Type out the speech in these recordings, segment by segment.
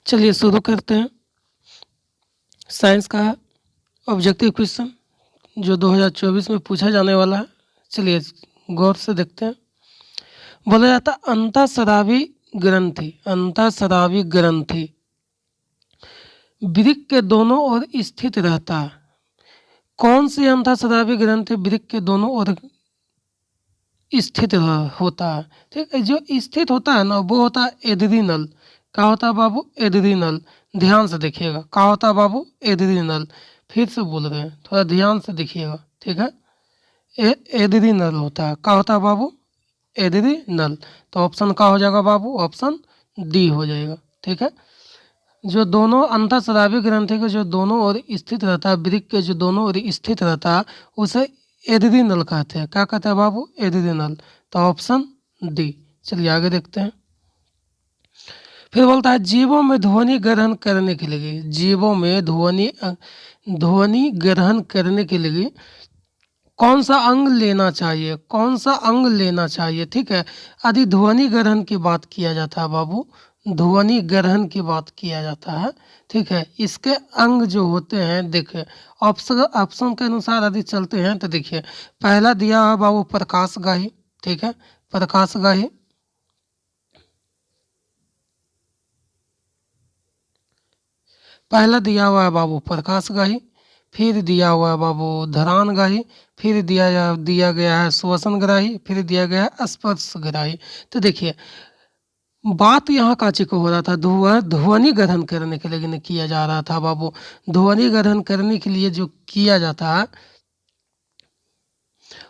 चलिए शुरू करते हैं। साइंस का ऑब्जेक्टिव क्वेश्चन जो 2024 में पूछा जाने वाला है। चलिए गौर से देखते हैं। बोला जाता अंतःस्रावी ग्रंथि, अंतःस्रावी ग्रंथि वृक्क के दोनों ओर स्थित रहता है। कौन सी अंतःस्रावी ग्रंथि वृक्क के दोनों ओर स्थित होता है? ठीक है, जो स्थित होता है ना वो होता है एड्रीनल। क्या होता है बाबू? एड्रीनल। ध्यान से देखिएगा, क्या होता है बाबू? एड्रीनल। फिर से बोल रहे हैं, थोड़ा ध्यान से देखिएगा, ठीक है। एड्रीनल होता है। क्या होता है बाबू? एड्रीनल। तो ऑप्शन क्या हो जाएगा बाबू? ऑप्शन डी हो जाएगा, ठीक है। जो दोनों अंतःस्रावी ग्रंथि के जो दोनों ओर स्थित रहता है, वृक्क के जो दोनों ओर स्थित रहता है, उसे एड्रीनल कहते हैं। क्या कहते हैं बाबू? एड्रीनल। तो ऑप्शन डी। चलिए आगे देखते हैं। फिर बोलता है जीवों में ध्वनि ग्रहण करने के लिए, जीवों में ध्वनि ग्रहण करने के लिए कौन सा अंग लेना चाहिए? कौन सा अंग लेना चाहिए? ठीक है, यदि ध्वनि ग्रहण की बात किया जाता है बाबू, ध्वनि ग्रहण की बात किया जाता है, ठीक है, इसके अंग जो होते हैं, देखिए ऑप्शन के अनुसार यदि चलते हैं तो देखिए पहला दिया है बाबू प्रकाशगाही, ठीक है, प्रकाशगाही। पहला दिया हुआ है बाबू प्रकाशगाही, फिर दिया हुआ है बाबू धरानगाही, फिर दिया गया है श्वसनग्राही, फिर दिया गया है स्पर्शग्राही। तो देखिए बात यहाँ काची को हो रहा था, ध्वनि ग्रहण करने के लिए किया जा रहा था बाबू। ध्वनि ग्रहण करने के लिए जो किया जाता है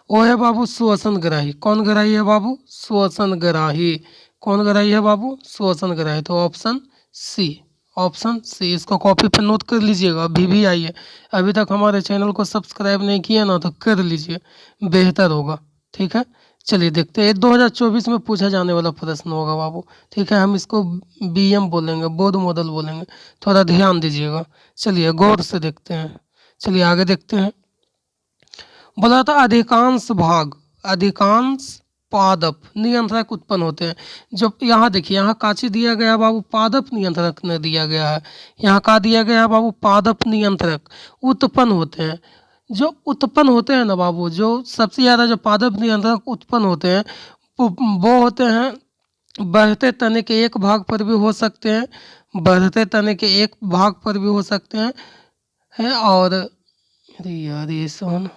वो है बाबू श्वसनग्राही। कौन ग्राही है बाबू? श्वसनग्राही। कौन ग्राही है बाबू? श्वसनग्राही। तो ऑप्शन सी, ऑप्शन सी। इसको कॉपी पर नोट कर लीजिएगा, अभी भी आइए। अभी तक हमारे चैनल को सब्सक्राइब नहीं किया ना तो कर लीजिए, बेहतर होगा, ठीक है। चलिए देखते हैं, 2024 में पूछा जाने वाला प्रश्न होगा बाबू, ठीक है। हम इसको बीएम बोलेंगे, बोध मॉडल बोलेंगे, थोड़ा ध्यान दीजिएगा। चलिए गौर से देखते हैं। चलिए आगे देखते हैं। बोला था अधिकांश भाग, अधिकांश पादप नियंत्रक उत्पन्न होते हैं। जो यहाँ देखिए, यहाँ काची दिया गया बाबू? पादप नियंत्रक ने दिया गया है। यहाँ का दिया गया बाबू? पादप नियंत्रक उत्पन्न होते हैं। जो उत्पन्न होते हैं ना बाबू, जो सबसे ज़्यादा जो पादप नियंत्रक उत्पन्न होते हैं वो होते हैं बढ़ते तने के एक भाग पर भी हो सकते हैं, बढ़ते तने के एक भाग पर भी हो सकते हैं, है। और अरे यार ये सोन,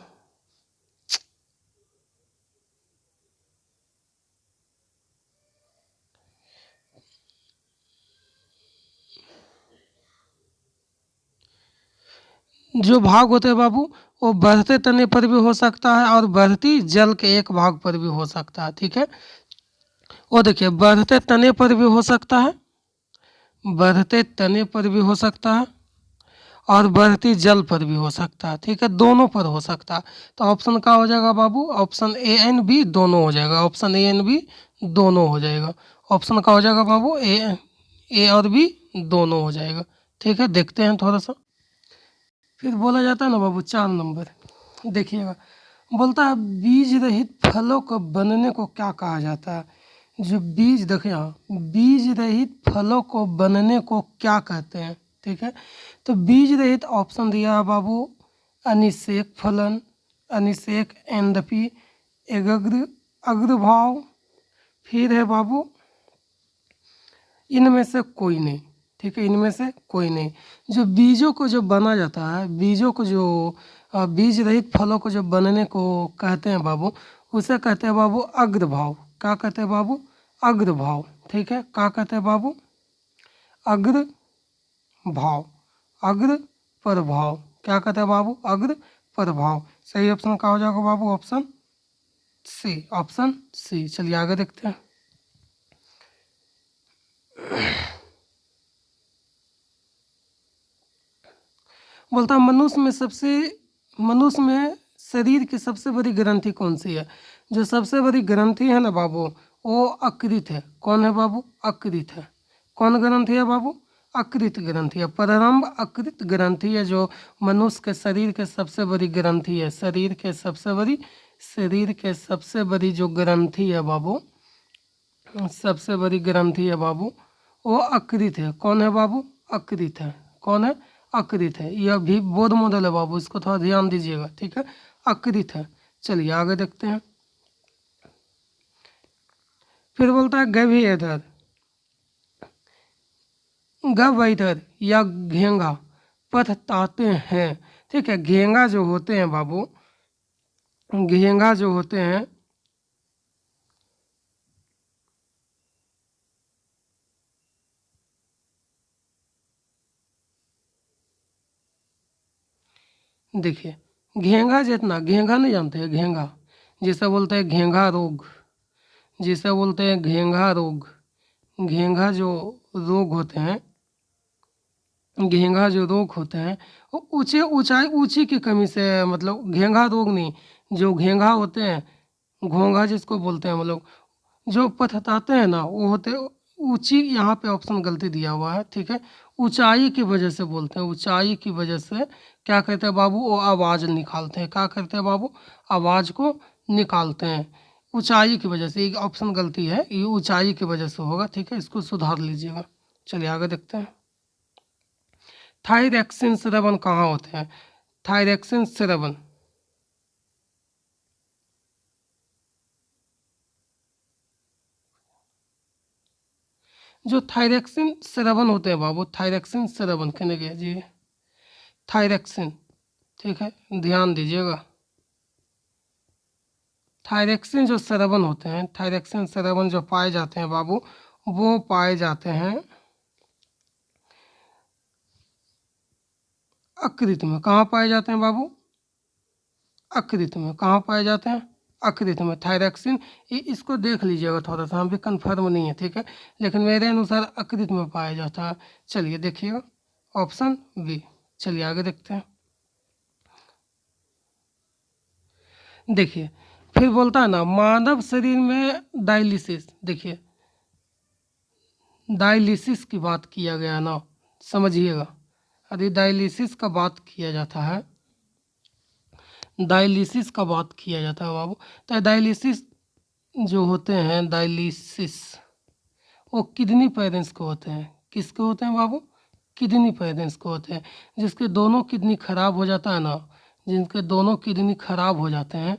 जो भाग होते हैं बाबू वो बढ़ते तने पर भी हो सकता है और बढ़ती जल के एक भाग पर भी हो सकता है, ठीक है। वो देखिए बढ़ते तने पर भी हो सकता है, बढ़ते तने पर भी हो सकता है और बढ़ती जल पर भी हो सकता है, ठीक है, दोनों पर हो सकता है। तो ऑप्शन क्या हो जाएगा बाबू? ऑप्शन ए एंड बी दोनों हो जाएगा, ऑप्शन ए एंड बी दोनों हो जाएगा। ऑप्शन क्या हो जाएगा बाबू? ए और बी दोनों हो जाएगा, ठीक है। देखते हैं थोड़ा सा। फिर बोला जाता है ना बाबू 4 नंबर, देखिएगा। बोलता है बीज रहित फलों को बनने को क्या कहा जाता है? जो बीज, देखिए यहाँ बीज रहित फलों को बनने को क्या कहते हैं, ठीक है। तो बीज रहित ऑप्शन दिया है बाबू अनिषेक फलन, अनिषेक एंडपी, अग्रभाव, फिर है बाबू इनमें से कोई नहीं, ठीक है, इनमें से कोई नहीं। जो बीजों को जो बना जाता है, बीजों को जो बीज रहित फलों को जो बनने को कहते हैं बाबू, उसे कहते हैं बाबू अग्रभाव। क्या कहते हैं बाबू? अग्रभाव, ठीक है। क्या कहते हैं बाबू? अग्रभाव, अग्र प्रभाव। क्या कहते हैं बाबू? अग्र प्रभाव। सही ऑप्शन क्या हो जाएगा बाबू? Option C, option C. चलिए आगे देखते हैं। बोलता है मनुष्य में शरीर की सबसे बड़ी ग्रंथि कौन सी है? जो सबसे बड़ी ग्रंथि है ना बाबू वो अकृत है। कौन है बाबू? अकृत है। कौन ग्रंथि है बाबू? अकृत ग्रंथि है। प्रारंभ अकृत ग्रंथि है जो मनुष्य के शरीर के सबसे बड़ी ग्रंथि है। शरीर के सबसे बड़ी जो ग्रंथि है बाबू, सबसे बड़ी ग्रंथि है बाबू वो अकृत है। कौन है बाबू? अकृत है। कौन है? अकृत है। यह भी बोध मॉडल है बाबू, इसको थोड़ा ध्यान दीजिएगा, ठीक है। अकृत है। चलिए आगे देखते हैं। फिर बोलता है गभीरधर, गभीरधर या घेंगा पथताते हैं, ठीक है। घेंगा जो होते हैं बाबू, घेंगा जो होते हैं, देखिए घेंगा जितना, घेंगा नहीं जानते हैं? घेंगा जिसे बोलते हैं घेंगा रोग, जिसे बोलते हैं घेंगा रोग। घेंगा जो रोग होते हैं, घेंगा जो रोग होते हैं वो ऊंचे ऊंचाई ऊंची की कमी से, मतलब घेंगा रोग नहीं, जो घेंगा होते हैं, घोंघा जिसको बोलते हैं हम लोग, जो पथताते हैं ना, वो होते ऊंची। यहाँ पे ऑप्शन गलती दिया हुआ है, ठीक है। ऊंचाई की वजह से बोलते हैं, ऊंचाई की वजह से क्या करते हैं बाबू? वो आवाज़ निकालते हैं। क्या करते हैं बाबू? आवाज़ को निकालते हैं ऊंचाई की वजह से। ये ऑप्शन गलती है, ये ऊंचाई की वजह से होगा, ठीक है। इसको सुधार लीजिएगा। चलिए आगे देखते हैं। थायरैक्सिन सेरेवन कहाँ होते हैं? थायरैक्सिन सेरेवन, जो थायरैक्सिन सेरेवन होते हैं बाबू, थायरैक्सिन सेरेवन कहने गए जी, थायरैक्सिन, ठीक है, ध्यान दीजिएगा। थायरैक्सिन जो सेरेवन होते हैं, थायरैक्सिन सेरेवन जो पाए जाते हैं बाबू, वो पाए जाते हैं अकृत में। कहाँ पाए जाते हैं बाबू? अकृत में। कहाँ पाए जाते हैं? अकृत में। थायरैक्सिन, इसको देख लीजिएगा थोड़ा सा, हम भी कंफर्म नहीं है, ठीक है, लेकिन मेरे अनुसार अकृत में पाया जाता है। चलिए देखिएगा, ऑप्शन बी। चलिए आगे देखते हैं। देखिए फिर बोलता है ना, मानव शरीर में डायलिसिस, देखिए डायलिसिस की बात किया गया ना, समझिएगा। यदि डायलिसिस का बात किया जाता है, डायलिसिस का बात किया जाता है बाबू, तो डायलिसिस जो होते हैं, डायलिसिस वो किडनी पेरेंट्स को होते हैं। किसके होते हैं बाबू? किडनी पेरेंट्स को होते हैं। जिसके दोनों किडनी खराब हो जाता है ना, जिनके दोनों किडनी खराब हो जाते हैं,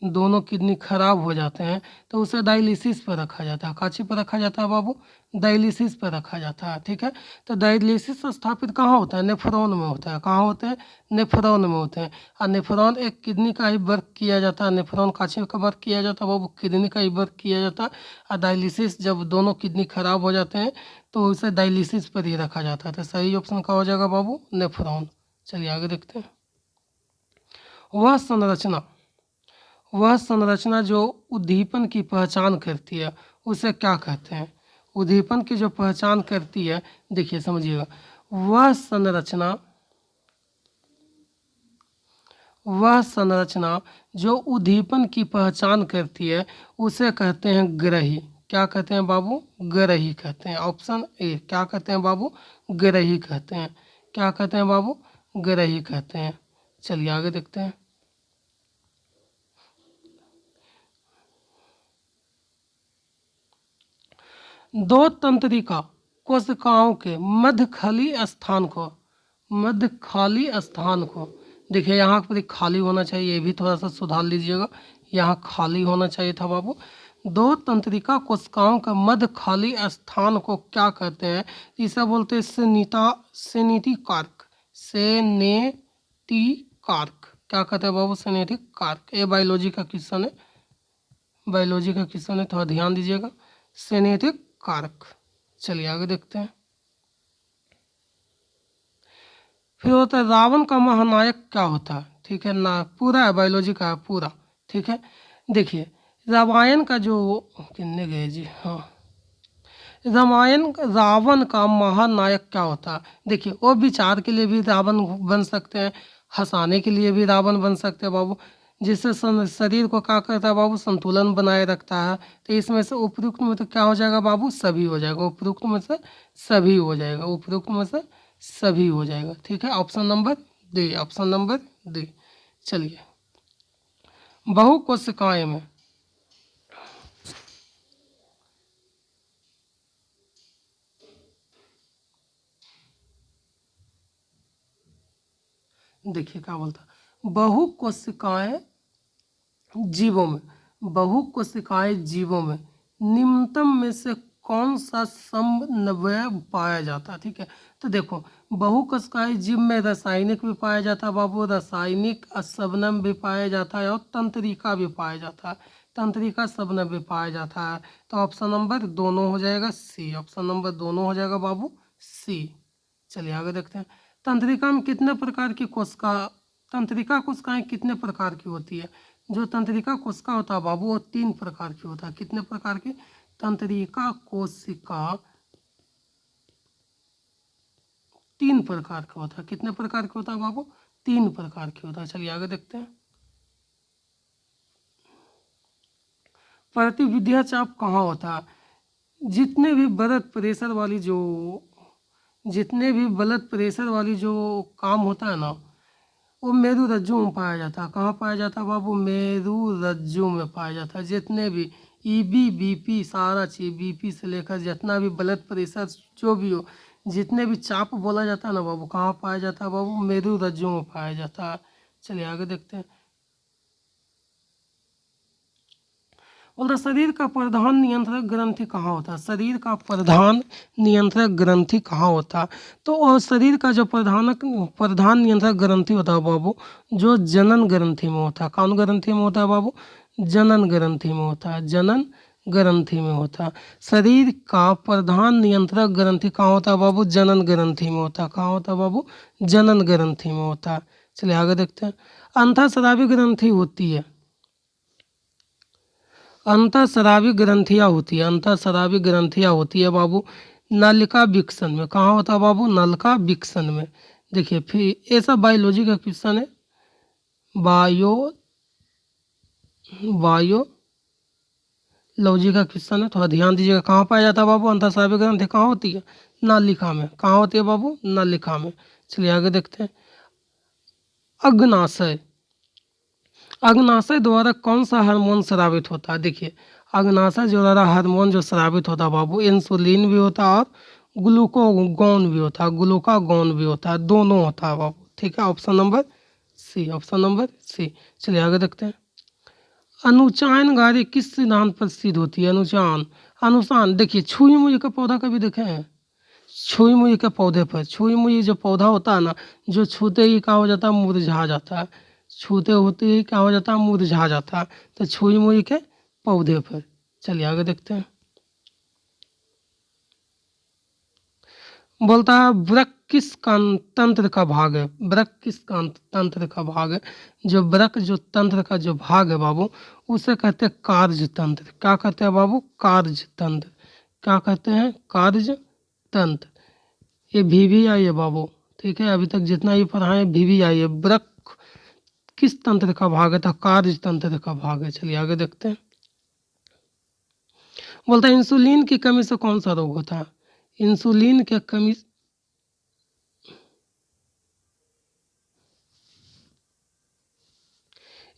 दोनों किडनी खराब हो जाते हैं, तो उसे डायलिसिस पर रखा जाता है। काची पर रखा जाता है बाबू? डायलिसिस पर रखा जाता है, ठीक है। तो डायलिसिस स्थापित कहाँ होता है? नेफ्रॉन में होता है। कहाँ होते हैं? नेफ्रॉन में होते हैं। और नेफ्रॉन एक किडनी का ही वर्क किया जाता है। नेफ्रॉन काची का वर्क किया जाता है बाबू? किडनी का ही वर्क किया जाता है। और डायलिसिस जब दोनों किडनी खराब हो जाते हैं तो उसे डायलिसिस पर ही रखा जाता है। तो सही ऑप्शन क्या हो जाएगा बाबू? नेफ्रॉन। चलिए आगे देखते हैं। वह संरचना, वह संरचना जो उद्दीपन की पहचान करती है, उसे क्या कहते हैं? उद्दीपन की जो पहचान करती है, देखिए समझिएगा, वह संरचना, वह संरचना जो उद्दीपन की पहचान करती है, उसे कहते हैं ग्रही। क्या कहते हैं बाबू? ग्रही कहते हैं। Option A. क्या कहते हैं बाबू? ग्रही कहते हैं। क्या कहते हैं बाबू? ग्रही कहते हैं। चलिए आगे देखते हैं। दो तंत्रिका कोशिकाओं के मध्य खाली स्थान को, मध्य खाली स्थान को, देखिए यहाँ पर खाली होना चाहिए, ये भी थोड़ा सा सुधार लीजिएगा, यहाँ खाली होना चाहिए था बाबू। दो तंत्रिका कोशिकाओं का मध्य खाली स्थान को क्या कहते हैं? इसे बोलते हैं सेनीति कारक। सेनेटी कारक। क्या कहते हैं बाबू? सेनेटी कारक। ये बायोलॉजी का क्वेश्चन है, बायोलॉजी का क्वेश्चन है, थोड़ा ध्यान दीजिएगा। सेनेटिक कारक। चलिए आगे देखते हैं। फिर होता है रावण का महानायक क्या होता है? ठीक है ना, पूरा है, बायोलॉजी का है पूरा, ठीक है। देखिए रामायण का जो, कितने गए जी, हाँ, रामायण, रावण का महानायक क्या होता है? देखिए वो विचार के लिए भी रावण बन सकते हैं, हंसाने के लिए भी रावण बन सकते हैं बाबू, जिससे शरीर को क्या करता है बाबू? संतुलन बनाए रखता है। तो इसमें से उपयुक्त में तो क्या हो जाएगा बाबू? सभी हो जाएगा। उपयुक्त में से सभी हो जाएगा, उपयुक्त में से सभी हो जाएगा, ठीक है। Option number D, option number D. चलिए बहुकोशिकाएं में, देखिए क्या बोलता है, बहुकोशिकाएं जीवों में, बहुकोशिकाएं जीवों में निम्नतम में से कौन सा समन्वय पाया जाता है। ठीक है, तो देखो बहुकोशिकाएं जीव में रासायनिक भी पाया जाता है बाबू, रासायनिक शबनम भी पाया जाता है और तंत्रिका भी पाया जाता है, तंत्रिका शबनम भी पाया जाता है। तो ऑप्शन नंबर दोनों हो जाएगा सी, ऑप्शन नंबर दोनों हो जाएगा बाबू सी। चलिए आगे देखते हैं, तंत्रिका में कितने प्रकार की कोशिका, तंत्रिका कोशिकाएं कितने प्रकार की होती है। जो तंत्रिका कोशिका होता है बाबू वो 3 प्रकार की होता है। कितने प्रकार की, तंत्रिका कोशिका 3 प्रकार का होता है। कितने प्रकार का होता है बाबू, 3 प्रकार की होता है। चलिए आगे देखते हैं, प्रतिविद्या चाप कहाँ होता है। जितने भी ब्लड प्रेशर वाली जो, जितने भी ब्लड प्रेशर वाली जो काम होता है ना, वो मेरुरज्जु में पाया जाता है। कहाँ पाया जाता है बाबू, मेरुरज्जु में पाया जाता है। जितने भी ईबी बीपी सारा चीज, बीपी से लेकर जितना भी ब्लड प्रेशर जो भी हो, जितने भी चाप बोला जाता है ना बाबू, कहाँ पाया जाता है बाबू, मेरुरज्जु में पाया जाता है। चलिए आगे देखते हैं, बोलता शरीर का प्रधान नियंत्रक ग्रंथि कहाँ होता है। शरीर का प्रधान नियंत्रक ग्रंथि कहाँ होता है। तो और शरीर का जो प्रधान नियंत्रक ग्रंथि होता है बाबू, जो जनन ग्रंथि में होता है। कौन ग्रंथि में होता है बाबू, जनन ग्रंथि में होता है, जनन ग्रंथि में होता है। शरीर का प्रधान नियंत्रक ग्रंथि कहाँ होता है बाबू, जनन ग्रंथि में होता है। कहाँ होता है बाबू, जनन ग्रंथि में होता है। चलिए आगे देखते हैं, अंतःस्रावी ग्रंथि होती है, अंतःस्रावी ग्रंथियाँ होती है, अंतःस्रावी ग्रंथियाँ होती है बाबू नलिका विकसन में। कहाँ होता है बाबू, नलिका विकसन में। देखिए फिर ऐसा बायोलॉजी का क्वेश्चन है, बायोलॉजी का क्वेश्चन है, थोड़ा ध्यान दीजिएगा। कहाँ पाया जाता है बाबू, अंतःस्रावी ग्रंथि कहाँ होती है, नलिका में। कहाँ होती है बाबू, नलिका में। चलिए आगे देखते हैं, अग्नाशय, अग्नाशय द्वारा कौन सा हार्मोन स्रावित होता है। देखिए अग्नाशय द्वारा हार्मोन जो स्रावित होता है बाबू, इंसुलिन भी होता है और ग्लूकागॉन भी होता है, ग्लूकागॉन भी होता है, दोनों होता है बाबू। ठीक है, option number c, option number c. चलिए आगे देखते हैं, अनुचायन गाड़ी किस सिद्धांत पर सिद्ध होती है। अनुचान, अनुसान, देखिए छुई मुई का पौधा कभी देखे हैं, छुई मुई के पौधे पर, छुई मुई जो पौधा होता है ना, जो छूते ही क्या हो जाता है, मुरझा जाता है, छूते होते ही क्या हो जाता है, मुरझा जाता है। तो छुई मुई के पौधे पर। चलिए आगे देखते हैं, बोलता है वृक्क किस तंत्र का भाग है। वृक्क किस तंत्र का भाग है। जो वृक्क जो तंत्र का जो भाग है बाबू, उसे कहते हैं कार्य तंत्र। क्या कहते हैं बाबू, कार्य तंत्र। क्या कहते हैं, कार्य तंत्र। ये भी आई है बाबू, ठीक है, अभी तक जितना ही पढ़ा है भी आई है। वृक्क किस तंत्र का भाग है, तो कार्य तंत्र का भाग है। चलिए आगे देखते हैं, बोलता है इंसुलिन की कमी से कौन सा रोग होता है। इंसुलिन की कमी,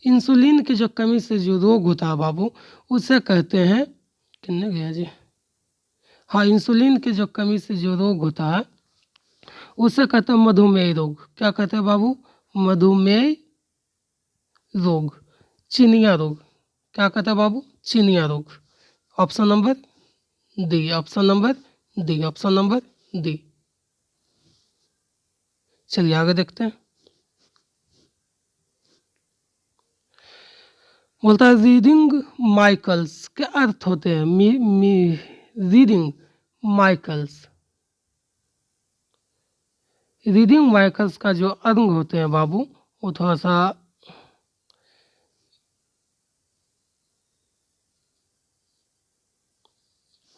इंसुलिन की जो कमी से जो रोग होता है बाबू, उसे कहते हैं, किन्ने गया जी, हाँ, इंसुलिन की जो कमी से जो रोग होता है उसे कहते हैं मधुमेह रोग। क्या कहते हैं बाबू, मधुमेह रोग, चिनिया रोग। क्या कहते हैं बाबू, चिनिया रोग। Option number D, option number D, option number D. चलिए आगे देखते हैं, बोलता है रीडिंग माइकल्स के अर्थ होते हैं, रीडिंग माइकल्स, रीडिंग माइकल्स का जो अंग होते हैं बाबू, वो थोड़ा सा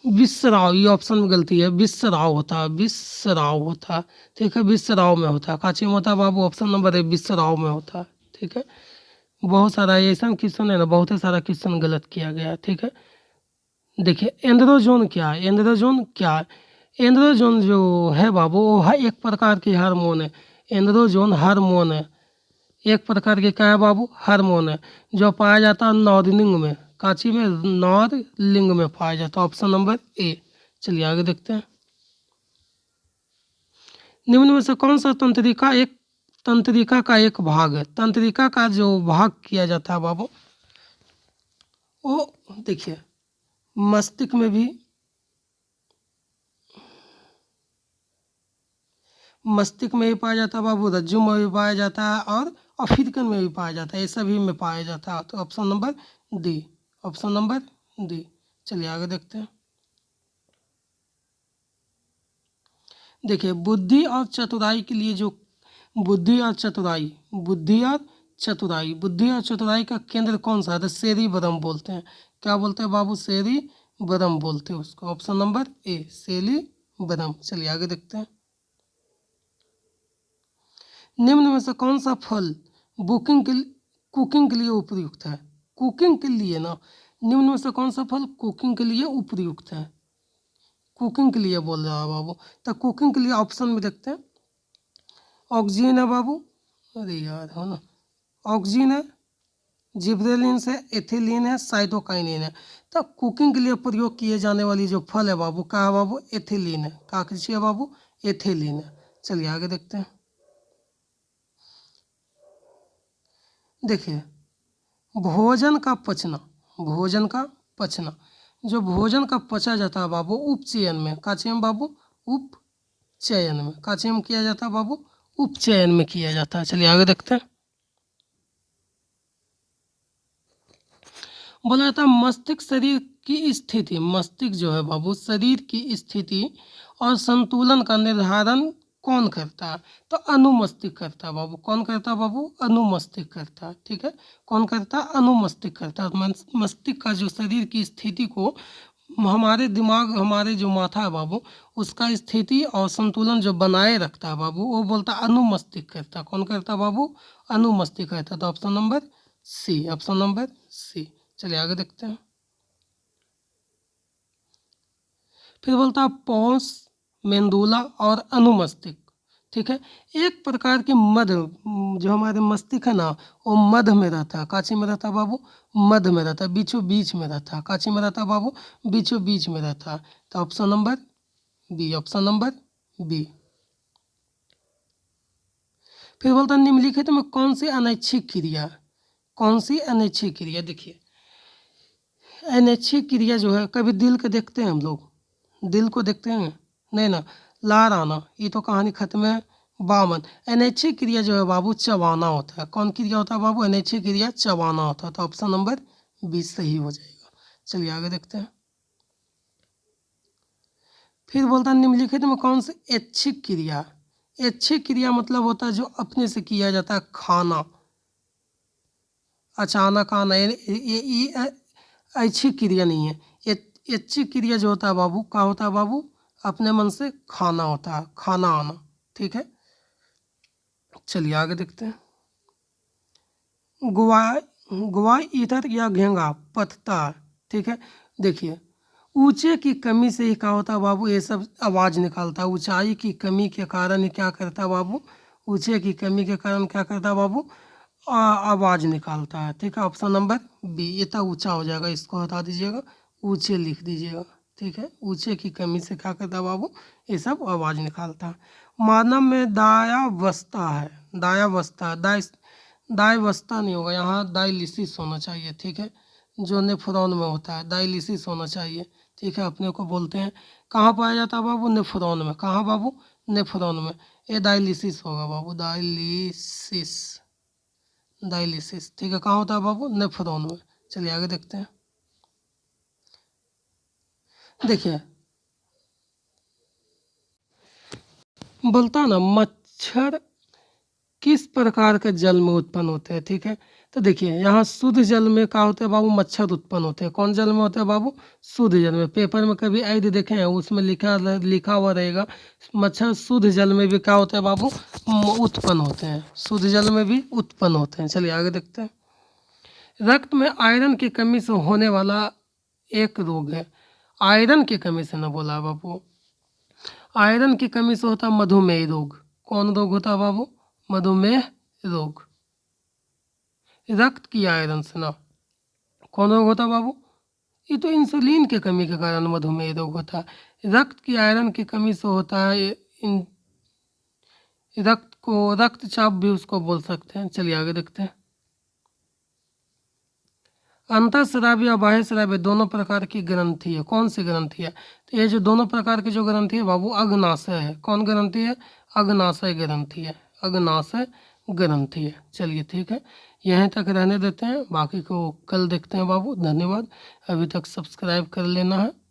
विस्राव, ये ऑप्शन में गलती है, विस्राव होता है, विस्राव होता है। ठीक है, विस्राव में होता है, काची में होता है बाबू, ऑप्शन नंबर है विस्राव में होता है। ठीक है, बहुत सारा ऐसा क्वेश्चन है ना, बहुत ही सारा क्वेश्चन गलत किया गया है। ठीक है, देखिए एंड्रोजोन क्या है, एंड्रोजोन क्या है। एंड्रोजोन जो है बाबू, वो है एक प्रकार की हार्मोन है। एंड्रोजोन हार्मोन है, एक प्रकार के क्या है बाबू, हार्मोन है, जो पाया जाता है नौरलिंग में, काची में, नौरलिंग में पाया जाता है। ऑप्शन नंबर ए। चलिए आगे देखते हैं, निम्न में से कौन सा तंत्रिका एक तंत्रिका का एक भाग है। तंत्रिका का जो भाग किया जाता है बाबू, वो देखिए मस्तिष्क में भी, मस्तिष्क में भी पाया जाता है बाबू, रज्जु में भी पाया जाता है और अफ्रीकन में भी पाया जाता है, ये सभी में पाया जाता है। तो option number D, option number D. चलिए आगे देखते हैं। देखिए बुद्धि और चतुराई के लिए जो बुद्धि और चतुराई, बुद्धि और चतुराई, बुद्धि और चतुराई का केंद्र कौन सा है? तो सेरिबरम बोलते हैं। क्या बोलते हैं बाबू? सेरिबरम बोलते हैं उसको। Option number A, cerebrum. चलिए आगे देखते हैं। निम्न में से कौन सा फल कुकिंग के लिए उपयुक्त है? कुकिंग के लिए ना, निम्न में से कौन सा फल कुकिंग के लिए उपयुक्त है? कुकिंग के लिए बोल रहा है बाबू। तो कुकिंग के लिए ऑप्शन में देखते हैं। ऑक्सीजन है बाबू, अरे यार हो ना, ऑक्सीजन है, जिब्रेलिन्स है, एथिलीन है, साइटोकाइनिन है। तो कुकिंग के लिए प्रयोग किए जाने वाली जो फल है बाबू, क्या है बाबू? एथिलीन है। क्या कीजिए बाबू? एथिलीन है। चलिए आगे देखते हैं। देखिए भोजन का पचना, भोजन का पचना, जो भोजन का पचा जाता है बाबू उपचयन में, का चयन बाबू? उपचयन में। का चयन किया जाता है बाबू? उपचयन में किया जाता है। चलिए आगे देखते हैं। बोला जाता है मस्तिष्क शरीर की स्थिति, मस्तिष्क जो है बाबू शरीर की स्थिति और संतुलन का निर्धारण कौन करता है? तो अनुमस्तिष्क करता है बाबू। कौन करता है बाबू? अनुमस्तिष्क करता है। ठीक है, कौन करता है? अनुमस्तिष्क करता है। मस्तिष्क का जो शरीर की स्थिति को, हमारे दिमाग, हमारे जो माथा है बाबू, उसका स्थिति और संतुलन जो बनाए रखता है बाबू, वो बोलता है अनुमस्तिष्क करता है। कौन करता है बाबू? अनुमस्तिष्क करता है। तो option number c, option number c. चलिए आगे देखते हैं। फिर बोलता है पॉन्स, मेंदुला और अनुमस्तिष्क। ठीक है, एक प्रकार के मध्य, जो हमारे मस्तिष्क है ना, वो मध्य में रहता है। काची में रहता है बाबू? मध्य में रहता है, बीचों बीच में रहता है। काची में रहता है बाबू? बीचों बीच में रहता है। तो option number b, option number b. फिर बोलता है निम्नलिखित में कौन सी अनैच्छिक क्रिया, कौन सी अनैच्छिक क्रिया? देखिए अनैच्छिक क्रिया जो है, कभी दिल को देखते हैं हम लोग, दिल को देखते हैं नहीं ना, लार आना, ये तो कहानी खत्म है। बामन, अनैच्छिक क्रिया जो है बाबू चबाना होता है। कौन क्रिया होता है बाबू? अनैच्छिक क्रिया चबाना होता है। तो ऑप्शन नंबर 20 सही हो जाएगा। चलिए आगे देखते हैं। फिर बोलता है निम्नलिखित में कौन सी ऐच्छिक क्रिया, ऐच्छिक क्रिया मतलब होता है जो अपने से किया जाता है, खाना, अचानक आना, ये ऐच्छिक क्रिया नहीं है। ऐच्छिक क्रिया जो होता है बाबू, क्या होता है बाबू? अपने मन से खाना होता है, खाना आना। ठीक है, चलिए आगे देखते हैं। गुवाई, गुवाई ईथर या घेंगा पथता। ठीक है, देखिए ऊंचे की कमी से ही क्या होता है बाबू? ये सब आवाज़ निकालता है। ऊंचाई की कमी के कारण क्या करता है बाबू? ऊंचे की कमी के कारण क्या करता है बाबू? आवाज़ निकालता है। ठीक है, ऑप्शन नंबर बी। इतना ऊंचा हो जाएगा, इसको हटा दीजिएगा, ऊंचे लिख दीजिएगा। ठीक है, ऊंचे की कमी से क्या करता है बाबू? ये सब आवाज़ निकालता है। मानव में दायावस्था है, दायावस्था, दायावस्था नहीं होगा यहाँ, डायलिसिस होना चाहिए। ठीक है, जो नेफ्रॉन में होता है डायलिसिस होना चाहिए। ठीक है, अपने को बोलते हैं कहाँ पाया जाता है बाबू? नेफ्रॉन में। कहाँ बाबू? नेफ्रॉन में। ये डायलिसिस होगा बाबू, डायलिसिस, डायलिसिस। ठीक है, कहाँ होता है बाबू? नेफ्रॉन में। चलिए आगे देखते हैं। देखिए बोलता है ना मच्छर किस प्रकार के जल में उत्पन्न होते हैं। ठीक है, तो देखिए यहाँ शुद्ध जल में क्या होते हैं बाबू? मच्छर उत्पन्न होते हैं। कौन जल में होते हैं बाबू? शुद्ध जल में। पेपर में कभी ऐड देखे हैं, उसमें लिखा हुआ रहेगा मच्छर शुद्ध जल में भी क्या होते हैं बाबू? उत्पन्न होते हैं, शुद्ध जल में भी उत्पन्न होते हैं। चलिए आगे देखते हैं। रक्त में आयरन की कमी से होने वाला एक रोग है, आयरन की कमी से ना बोला बाबू, आयरन की कमी से होता है मधुमेह रोग। कौन रोग होता है बाबू? मधुमेह रोग। रक्त की आयरन से ना, कौन रोग होता है बाबू? ये तो इंसुलिन की कमी के कारण मधुमेह रोग होता है। रक्त की आयरन की कमी से होता है रक्तचाप भी उसको बोल सकते हैं। चलिए आगे देखते हैं। अंतःस्रावी और बाह्यस्रावी दोनों प्रकार की ग्रंथि है। कौन सी ग्रंथि है? तो ये जो दोनों प्रकार की जो ग्रंथि है बाबू अग्नाशय है। कौन ग्रंथि है? अग्नाशय ग्रंथि है। अग्नाशय ग्रंथि है। चलिए ठीक है, यहीं तक रहने देते हैं, बाकी को कल देखते हैं बाबू। धन्यवाद। अभी तक सब्सक्राइब कर लेना है।